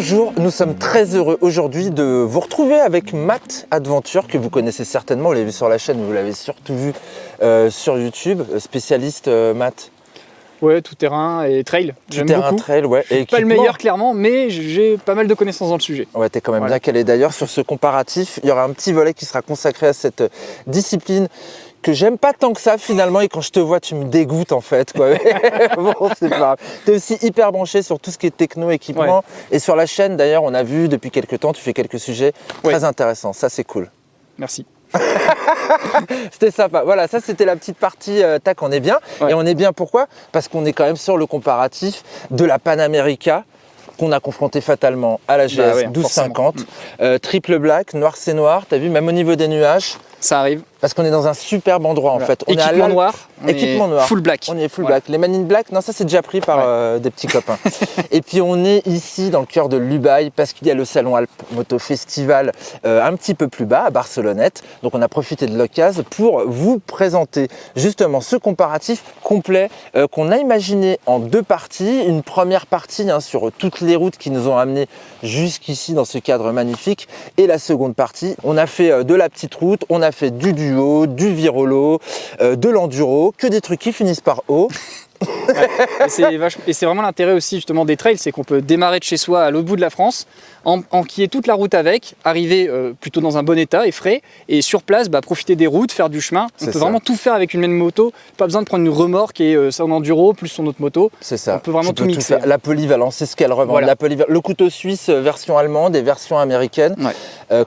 Bonjour, nous sommes très heureux aujourd'hui de vous retrouver avec Matt Adventure, que vous connaissez certainement, vous l'avez vu sur la chaîne, vous l'avez surtout vu sur YouTube, spécialiste Matt. Ouais, tout terrain et trail. Tout terrain, beaucoup. trail, ouais. Je suis pas le meilleur clairement, mais j'ai pas mal de connaissances dans le sujet. Ouais, t'es quand même bien calé. D'ailleurs, sur ce comparatif, il y aura un petit volet qui sera consacré à cette discipline que j'aime pas tant que ça finalement, et quand je te vois tu me dégoûtes en fait quoi. Bon, c'est pas grave. T'es aussi hyper branché sur tout ce qui est techno, équipement, et sur la chaîne d'ailleurs on a vu depuis quelques temps tu fais quelques sujets très intéressants, ça c'est cool. Merci. C'était sympa, voilà, ça c'était la petite partie tac, on est bien. Et on est bien pourquoi? Parce qu'on est quand même sur le comparatif de la Panamérica qu'on a confronté fatalement à la GS 1250, triple black, noir c'est noir, t'as vu, même au niveau des nuages. Ça arrive. Parce qu'on est dans un superbe endroit en fait. On équipement noir, équipement noir. Full black. On est full black. Les manines black, non ça c'est déjà pris par des petits copains. Et puis on est ici dans le cœur de Lubaï parce qu'il y a le salon Alp Moto Festival un petit peu plus bas à Barcelonnette. Donc on a profité de l'occasion pour vous présenter justement ce comparatif complet qu'on a imaginé en deux parties. Une première partie sur toutes les routes qui nous ont amenés jusqu'ici dans ce cadre magnifique. Et la seconde partie, on a fait de la petite route, on a fait du duo, du virolo, de l'enduro, que des trucs qui finissent par O. Et c'est vraiment l'intérêt aussi justement des trails, c'est qu'on peut démarrer de chez soi à l'autre bout de la France, enquiller toute la route avec, arriver plutôt dans un bon état et frais, et sur place profiter des routes, faire du chemin. On peut vraiment tout faire avec une même moto, pas besoin de prendre une remorque et son enduro plus son autre moto. C'est ça. On peut vraiment tout mixer. La polyvalence, c'est ce qu'elle revend. Voilà. Le couteau suisse version allemande et version américaine,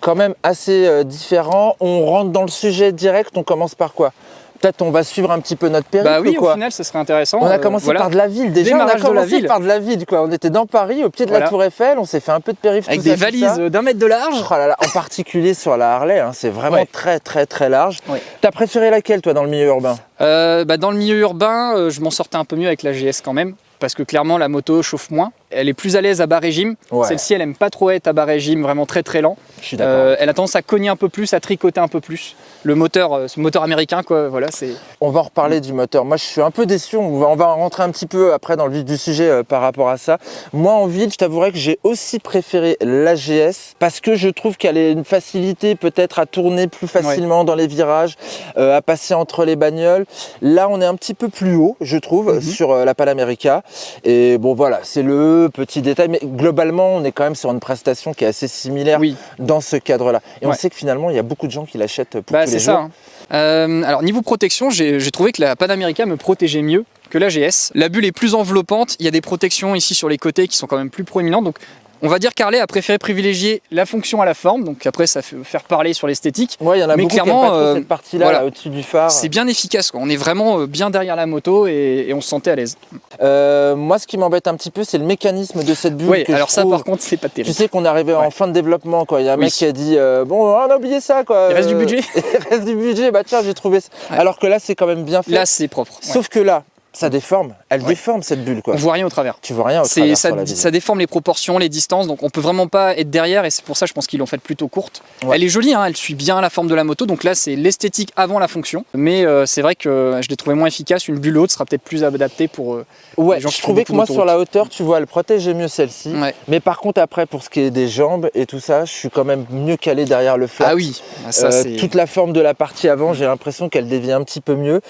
quand même assez différent. On rentre dans le sujet direct, on commence par quoi? Peut-être on va suivre un petit peu notre périple. Bah oui, quoi. Au final, ça serait intéressant. On a commencé par de la ville déjà. Démarrage on a commencé par de la ville, quoi. On était dans Paris, au pied de la Tour Eiffel, on s'est fait un peu de périph'. Avec des valises d'1 mètre de large. Oh là là, en particulier sur la Harley, c'est vraiment très très très large. T'as préféré laquelle toi dans le milieu urbain? Dans le milieu urbain, je m'en sortais un peu mieux avec la GS quand même. Parce que clairement la moto chauffe moins, elle est plus à l'aise à bas régime. Celle-ci elle aime pas trop être à bas régime, vraiment très très lent. Je suis d'accord. Elle a tendance à cogner un peu plus, à tricoter un peu plus. Le moteur, ce moteur américain quoi, voilà c'est. On va en reparler du moteur. Moi je suis un peu déçu, on va rentrer un petit peu après dans le vif du sujet par rapport à ça. Moi en ville, je t'avouerais que j'ai aussi préféré la GS parce que je trouve qu'elle a une facilité peut-être à tourner plus facilement dans les virages, à passer entre les bagnoles. Là on est un petit peu plus haut, je trouve, sur la Panamérica. Et bon voilà, c'est le petit détail, mais globalement on est quand même sur une prestation qui est assez similaire dans ce cadre-là. Et on sait que finalement il y a beaucoup de gens qui l'achètent pour tous les jours. Alors niveau protection, j'ai trouvé que la Panamérica me protégeait mieux que la GS. La bulle est plus enveloppante, il y a des protections ici sur les côtés qui sont quand même plus proéminentes. Donc on va dire qu'Harley a préféré privilégier la fonction à la forme, donc après ça fait faire parler sur l'esthétique. Ouais, il y en a beaucoup clairement, qui n'aiment pas trop cette partie-là là, au-dessus du phare. C'est bien efficace, quoi. On est vraiment bien derrière la moto et on se sentait à l'aise. Moi ce qui m'embête un petit peu c'est le mécanisme de cette bulle. Oui, alors ça par contre c'est pas terrible. Tu sais qu'on est arrivé en fin de développement, quoi. Il y a un mec qui a dit bon on a oublié ça quoi. Il reste du budget. Il reste du budget, bah tiens j'ai trouvé ça. Alors que là c'est quand même bien fait. Là c'est propre. Sauf que là, ça déforme, elle déforme cette bulle quoi. On voit rien au travers. Tu vois rien au travers sur la ça déforme les proportions, les distances, donc on peut vraiment pas être derrière et c'est pour ça je pense qu'ils l'ont faite plutôt courte. Elle est jolie, elle suit bien la forme de la moto, donc là c'est l'esthétique avant la fonction, mais c'est vrai que je l'ai trouvé moins efficace, une bulle haute sera peut-être plus adaptée pour les gens qui je trouvais que moi sur la hauteur, tu vois, elle protégeait mieux celle-ci, mais par contre après pour ce qui est des jambes et tout ça, je suis quand même mieux calé derrière le flat. Ah oui, ça c'est... Toute la forme de la partie avant, j'ai l'impression qu'elle dévie un petit peu mieux.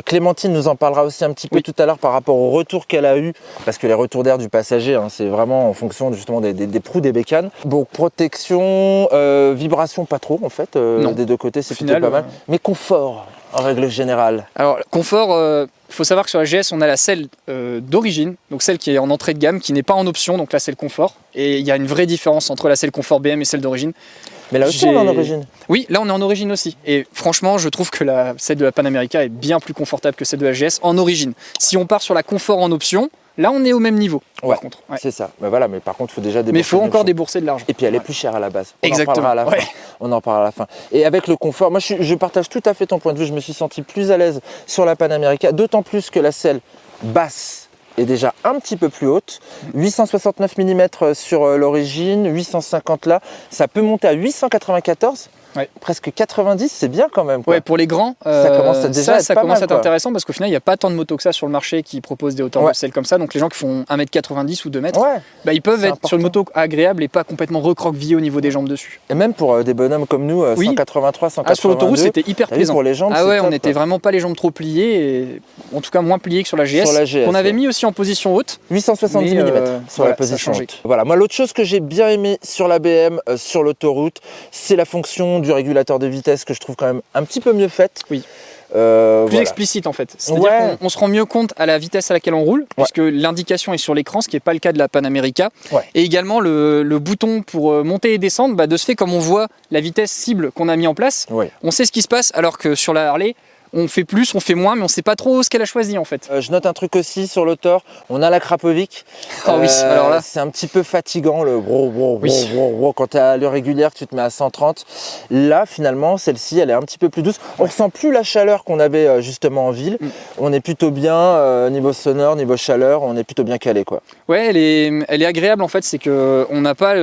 Clémentine nous en parlera aussi un petit peu tout à l'heure par rapport au retour qu'elle a eu, parce que les retours d'air du passager, c'est vraiment en fonction justement des proues des bécanes. Bon, protection, vibration pas trop en fait, des deux côtés c'est plutôt pas mal, mais confort en règle générale. Alors confort, il faut savoir que sur la GS on a la selle d'origine, donc celle qui est en entrée de gamme, qui n'est pas en option, donc là c'est le confort, et il y a une vraie différence entre la selle confort BM et celle d'origine. Mais là aussi on est en origine. Oui, là on est en origine aussi. Et franchement, je trouve que celle de la Panamérica est bien plus confortable que celle de la GS en origine. Si on part sur la confort en option, là on est au même niveau. Par contre. C'est ça. Mais voilà, mais par contre, il faut déjà débourser. Mais il faut encore débourser de l'argent. Et puis elle est plus chère à la base. Exactement. On en parlera à la fin. Et avec le confort, moi je partage tout à fait ton point de vue. Je me suis senti plus à l'aise sur la Panamérica, d'autant plus que la selle basse est déjà un petit peu plus haute, 869 mm sur l'origine, 850 là, ça peut monter à 894. Ouais. Presque 90, c'est bien quand même, quoi. Ouais, pour les grands, Ça commence à déjà être ça pas commence mal, à être quoi. intéressant parce qu'au final, il n'y a pas tant de motos que ça sur le marché qui proposent des hauteurs Ouais. de selle comme ça. Donc les gens qui font 1m90 ou 2 mètres, Ouais. bah, ils peuvent C'est être sur une moto agréable et pas complètement recroquevillée au niveau des jambes dessus. Et même pour des bonhommes comme nous, Oui. 183, 182. Ah, sur l'autoroute, c'était hyper t'as vu, plaisant. pour les jambes, Ah c'est ouais, top, on n'était quoi. vraiment pas les jambes trop pliées, et en tout cas moins pliées que sur la GS, Sur la GS, qu'on avait ouais. mis aussi en position haute. 870 Mais, mm sur voilà, la position ça a changé. haute. Voilà, moi l'autre chose que j'ai bien aimé sur la BM, sur l'autoroute, c'est la fonction du régulateur de vitesse que je trouve quand même un petit peu mieux faite. Oui. Plus voilà. explicite en fait. C'est-à-dire Ouais. qu'on se rend mieux compte à la vitesse à laquelle on roule, puisque l'indication est sur l'écran, ce qui n'est pas le cas de la Panamerica. Ouais. Et également le bouton pour monter et descendre, bah, de ce fait, comme on voit la vitesse cible qu'on a mis en place, Ouais. on sait ce qui se passe, alors que sur la Harley, on fait plus, on fait moins, mais on ne sait pas trop ce qu'elle a choisi en fait. Je note un truc aussi sur l'auteur, on a la Krapovic. Ah oui, alors là. C'est un petit peu fatigant le gros. Oui. Quand tu as l'allure régulière, tu te mets à 130. Là, finalement, celle-ci, elle est un petit peu plus douce. On ressent plus la chaleur qu'on avait justement en ville. On est plutôt bien niveau sonore, niveau chaleur, on est plutôt bien calé, quoi. Ouais, elle est agréable en fait, c'est que on n'a pas,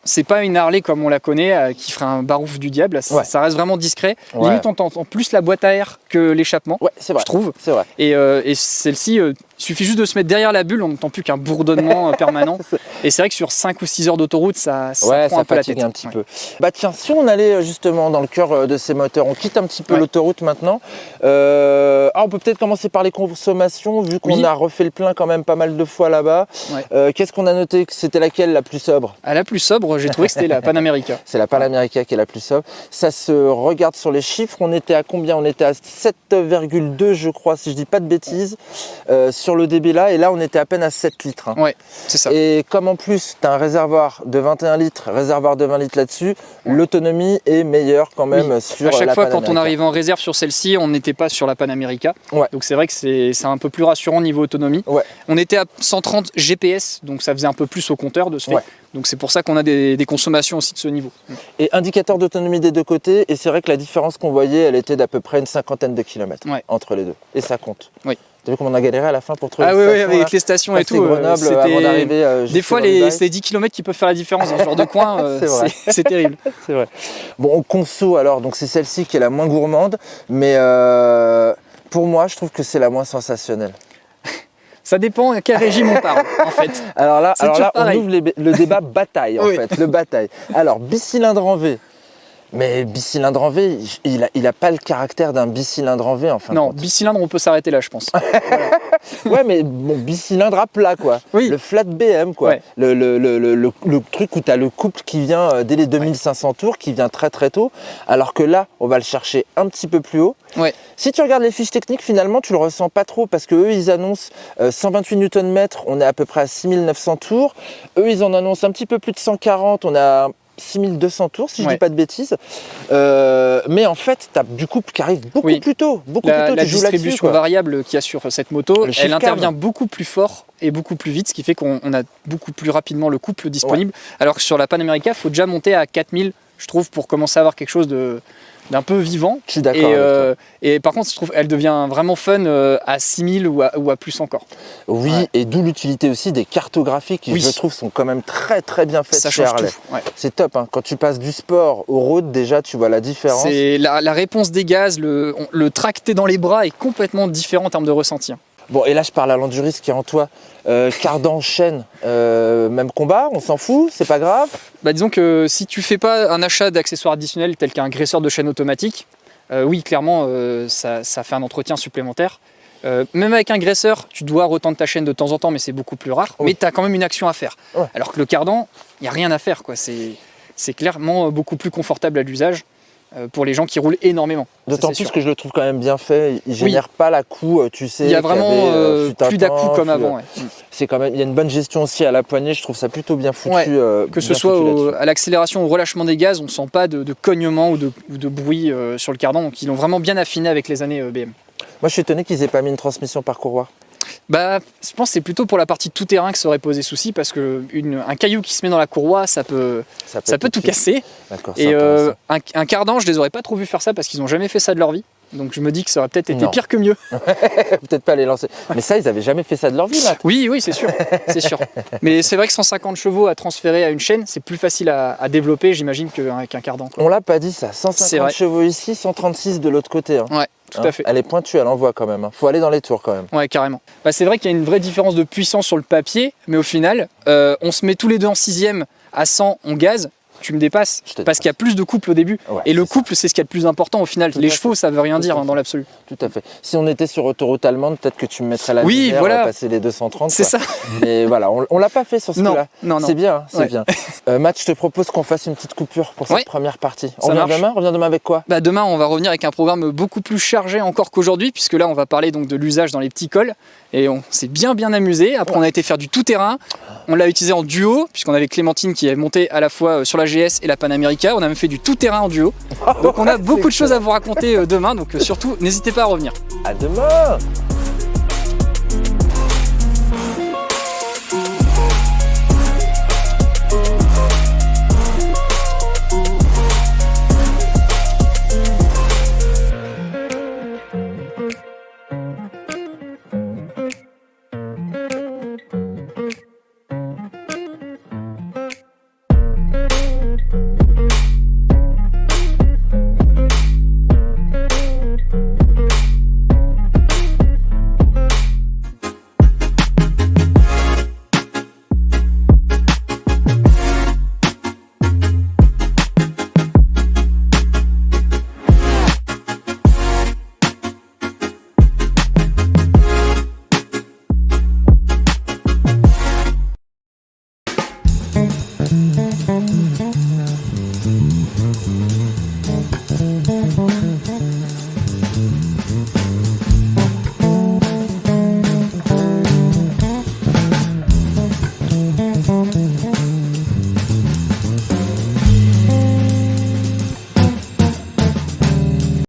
c'est pas une Harley comme on la connaît qui ferait un barouf du diable. Ouais. Ça reste vraiment discret. Ouais. Limite, on entend plus la boîte à air que l'échappement. Ouais, c'est vrai. Je trouve. C'est vrai. Et celle-ci, il suffit juste de se mettre derrière la bulle, on n'entend plus qu'un bourdonnement permanent. Et c'est vrai que sur 5 ou 6 heures d'autoroute, ça prend un peu la fatigue tête. un petit peu. Bah tiens, si on allait justement dans le cœur de ces moteurs, on quitte un petit peu l'autoroute maintenant. On peut peut-être commencer par les consommations, vu qu'on a refait le plein quand même pas mal de fois là-bas. Ouais. Qu'est-ce qu'on a noté? Que c'était laquelle la plus sobre? À la plus sobre, j'ai trouvé que c'était la Panamerica. C'est la Panamerica qui est la plus sobre. Ça se regarde sur les chiffres. On était à combien? On était à 7,2 je crois, si je dis pas de bêtises, sur le débit là. Et là, on était à peine à 7 litres. Hein. Ouais, c'est ça. Et comme en plus, tu as un réservoir de 21 litres, réservoir de 20 litres là-dessus, l'autonomie est meilleure quand même sur à chaque la fois, quand Panamerica. on arrivait en réserve sur celle-ci, on n'était pas sur la Panamerica. Ouais. Donc c'est vrai que c'est un peu plus rassurant niveau autonomie. Ouais. On était à 130 GPS, donc ça faisait un peu plus au compteur de ce fait. Ouais. Donc c'est pour ça qu'on a des consommations aussi de ce niveau. Et indicateur d'autonomie des deux côtés, et c'est vrai que la différence qu'on voyait, elle était d'à peu près une cinquantaine de kilomètres entre les deux. Et ça compte. Oui. T'as vu comment on a galéré à la fin pour trouver Ah une oui, station, avec là les stations et Passer tout. Grenoble avant d'arriver des fois, c'est 10 km qui peuvent faire la différence dans ce genre de coin. C'est vrai. C'est terrible. C'est vrai. Bon, conso alors, donc c'est celle-ci qui est la moins gourmande, mais pour moi, je trouve que c'est la moins sensationnelle. Ça dépend à quel régime on parle, en fait. Alors là, on pareil. ouvre le débat bataille, en fait, le bataille. Alors, bicylindre en V. Mais bicylindre en V, il a pas le caractère d'un bicylindre en V, en fin de Non, compte. bicylindre, on peut s'arrêter là, je pense. Ouais, mais bon, bicylindre à plat, quoi. Oui. Le flat BM, quoi. Ouais. Le truc où tu as le couple qui vient dès les 2500 tours, qui vient très très tôt, alors que là, on va le chercher un petit peu plus haut. Ouais. Si tu regardes les fiches techniques, finalement, tu le ressens pas trop, parce que eux, ils annoncent 128 Nm, on est à peu près à 6900 tours. Eux, ils en annoncent un petit peu plus de 140, on a 6200 tours, si je dis pas de bêtises. Mais en fait, tu as du couple qui arrive beaucoup plus tôt. La tu joues là-dessus, distribution quoi. variable qu'il y a sur cette moto, Le elle shift intervient cam. beaucoup plus fort et beaucoup plus vite, ce qui fait qu'on a beaucoup plus rapidement le couple disponible. Alors que sur la Panamerica, il faut déjà monter à 4000, je trouve, pour commencer à avoir quelque chose d'un peu vivant. Je suis d'accord avec toi. Et par contre, je trouve qu'elle devient vraiment fun à 6000 ou à plus encore. Oui, et d'où l'utilité aussi des cartographies qui, je trouve, sont quand même très très bien faites Ça chez change Harley. tout. Ouais. C'est top, hein. Quand tu passes du sport au road, déjà, tu vois la différence. C'est la réponse des gaz, le tracté dans les bras est complètement différent en termes de ressenti. Bon, et là, je parle à l'enduriste qui est en toi. Cardan, chaîne, même combat, on s'en fout, c'est pas grave. Bah, disons que si tu fais pas un achat d'accessoires additionnels tel qu'un graisseur de chaîne automatique, oui, clairement, ça fait un entretien supplémentaire. Même avec un graisseur, tu dois retendre ta chaîne de temps en temps, mais c'est beaucoup plus rare. Oui. Mais tu as quand même une action à faire. Ouais. Alors que le cardan, il n'y a rien à faire, quoi. C'est clairement beaucoup plus confortable à l'usage pour les gens qui roulent énormément. D'autant Ça, c'est plus sûr. que je le trouve quand même bien fait. Il génère pas l'à-coup, tu sais. Il y a qu'il vraiment fut un plus d'à-coups temps, comme avant. Ouais. C'est quand même, il y a une bonne gestion aussi à la poignée. Je trouve ça plutôt bien foutu. Ouais. Que bien ce soit foutu là-dessus. à l'accélération ou au relâchement des gaz, on ne sent pas de cognement ou de bruit sur le cardan. Donc ils l'ont vraiment bien affiné avec les années BM. Moi, je suis étonné qu'ils aient pas mis une transmission par courroie. Bah, je pense que c'est plutôt pour la partie tout-terrain que ça aurait posé souci, parce qu'un caillou qui se met dans la courroie, ça peut tout casser. D'accord. Et un cardan, je les aurais pas trop vu faire ça parce qu'ils n'ont jamais fait ça de leur vie. Donc je me dis que ça aurait peut-être été Non. pire que mieux. Peut-être pas les lancer. Mais ça, ils avaient jamais fait ça de leur vie, Matt. Oui, c'est sûr, c'est sûr. Mais c'est vrai que 150 chevaux à transférer à une chaîne, c'est plus facile à développer, j'imagine, qu'avec un cardan, quoi. On l'a pas dit ça. C'est 150 vrai. chevaux ici, 136 de l'autre côté. Hein. Ouais, tout Hein, à fait. Elle est pointue, elle envoie quand même. Hein. Faut aller dans les tours quand même. Ouais, carrément. Bah, c'est vrai qu'il y a une vraie différence de puissance sur le papier, mais au final, on se met tous les deux en 6e à 100, on gaze, tu me dépasses, Je te parce qu'il y a plus de couple au début. Ouais, et le c'est ça. couple, c'est ce qui est le plus important au final. Tout Les à chevaux, ça veut rien Tout dire à hein, fait. dans l'absolu. Tout à fait. Si on était sur autoroute allemande, peut-être que tu me mettrais la Oui, misère, voilà. passer les 230. C'est quoi. ça. Mais voilà, on l'a pas fait sur ce Non, coup-là. non. C'est bien, hein, c'est Ouais. bien. Matt, je te propose qu'on fasse une petite coupure pour cette Ouais. première partie. Ça On marche. revient demain avec quoi? Bah, demain, on va revenir avec un programme beaucoup plus chargé encore qu'aujourd'hui, puisque là, on va parler donc de l'usage dans les petits cols. Et on s'est bien amusé. Après, on a été faire du tout-terrain. On l'a utilisé en duo, puisqu'on avait Clémentine qui est montée à la fois sur la GS et la Panamérica. On a même fait du tout-terrain en duo. Donc, on a beaucoup de choses à vous raconter demain. Donc, surtout, n'hésitez pas à revenir. À demain.